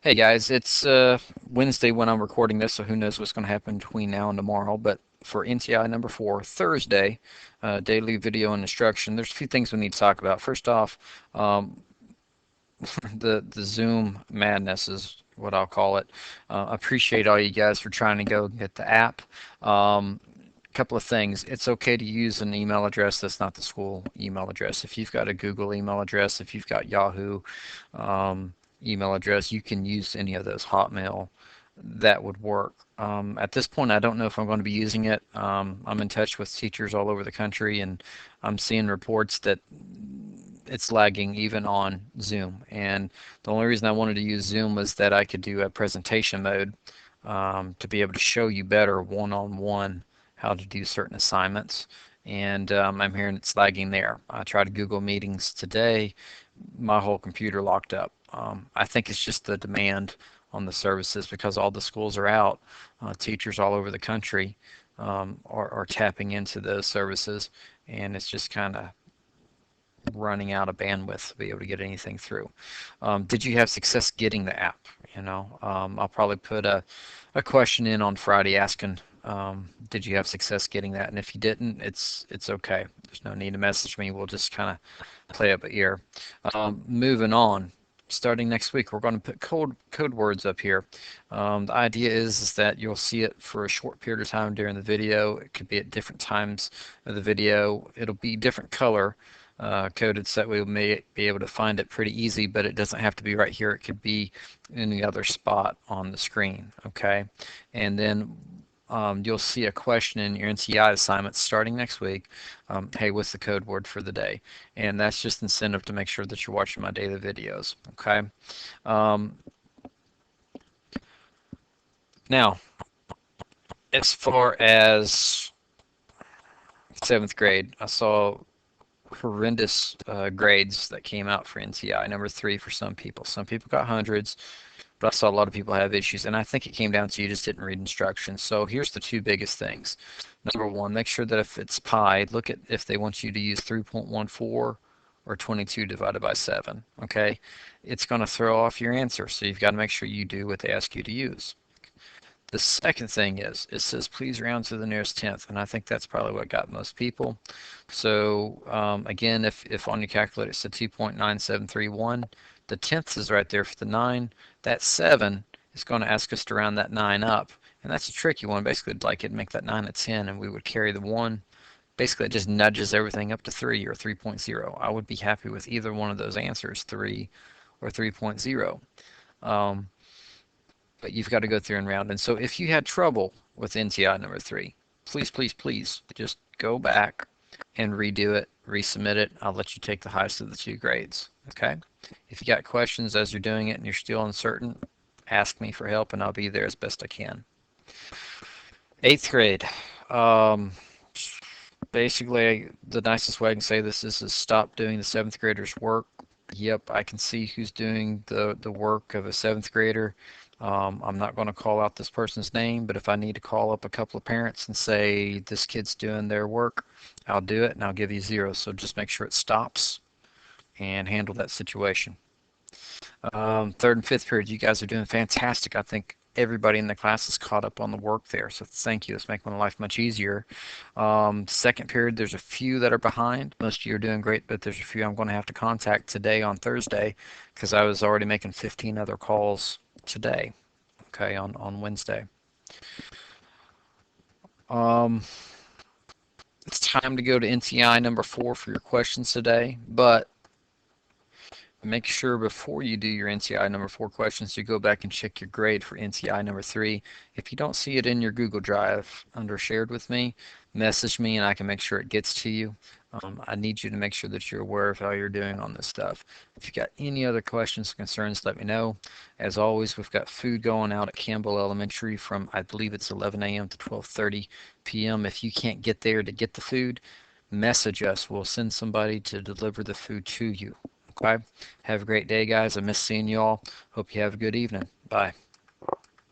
Hey guys, it's Wednesday when I'm recording this, so who knows what's going to happen between now and tomorrow. But for NTI number 4, Thursday, daily video and instruction, there's a few things we need to talk about. First off, um, the Zoom madness is what I'll call it. Appreciate all you guys for trying to go get the app. Couple of things. It's okay to use an email address that's not the school email address. If you've got a Google email address, if you've got Yahoo um, email address, you can use any of those. Hotmail, that would work. At this point, I don't know if I'm going to be using it. I'm in touch with teachers all over the country, and I'm seeing reports that it's lagging even on Zoom. And the only reason I wanted to use Zoom was that I could do a presentation mode to be able to show you better one-on-one how to do certain assignments. And I'm hearing it's lagging there. I tried Google Meetings today. My whole computer locked up. I think it's just the demand on the services because all the schools are out. Teachers all over the country are tapping into those services, and it's just kind of running out of bandwidth to be able to get anything through. Did you have success getting the app? I'll probably put a question in on Friday asking, did you have success getting that? And if you didn't, it's okay. There's no need to message me. We'll just kind of play up a ear. Moving on. Starting next week, we're going to put code words up here. The idea is that you'll see it for a short period of time during the video. It could be at different times of the video. It'll be different color coded so that we may be able to find it pretty easy, but it doesn't have to be right here. It could be any other spot on the screen, okay? And then you'll see a question in your NCI assignment starting next week. Hey, what's the code word for the day? And that's just incentive to make sure that you're watching my daily videos, okay? Now, as far as 7th grade, I saw horrendous grades that came out for NTI, number 3 for some people. Some people got hundreds, but I saw a lot of people have issues, and I think it came down to you just didn't read instructions. So here's the two biggest things. Number one, make sure that if it's pi, look at if they want you to use 3.14 or 22 divided by 7, okay? It's going to throw off your answer, so you've got to make sure you do what they ask you to use. The second thing is, it says please round to the nearest tenth, and I think that's probably what got most people. So again, if on your calculator it said 2.9731, the tenths is right there for the 9. That 7 is going to ask us to round that 9 up, and that's a tricky one. Basically, like it'd make that 9 a 10, and we would carry the 1. Basically, it just nudges everything up to 3 or 3.0. I would be happy with either one of those answers, 3 or 3.0. But you've got to go through and round. And so if you had trouble with NTI number 3, please, please, please just go back and redo it, resubmit it. I'll let you take the highest of the 2 grades. Okay? If you got questions as you're doing it and you're still uncertain, ask me for help and I'll be there as best I can. 8th grade. Basically, the nicest way I can say this is stop doing the 7th graders' work. Yep, I can see who's doing the work of a 7th grader. I'm not going to call out this person's name, but if I need to call up a couple of parents and say this kid's doing their work, I'll do it and I'll give you 0. So just make sure it stops and handle that situation. 3rd and 5th period, you guys are doing fantastic. I think everybody in the class is caught up on the work there, so thank you. It's making my life much easier. 2nd period, there's a few that are behind. Most of you are doing great, but there's a few I'm going to have to contact today on Thursday because I was already making 15 other calls today, okay, on Wednesday. It's time to go to NTI number 4 for your questions today, but make sure before you do your NTI number 4 questions, you go back and check your grade for NTI number 3. If you don't see it in your Google Drive under shared with me, message me and I can make sure it gets to you. I need you to make sure that you're aware of how you're doing on this stuff. If you got any other questions, concerns, let me know. As always, we've got food going out at Campbell Elementary from, I believe it's 11 a.m. to 12:30 p.m. If you can't get there to get the food, message us. We'll send somebody to deliver the food to you. Okay? Have a great day, guys. I miss seeing you all. Hope you have a good evening. Bye.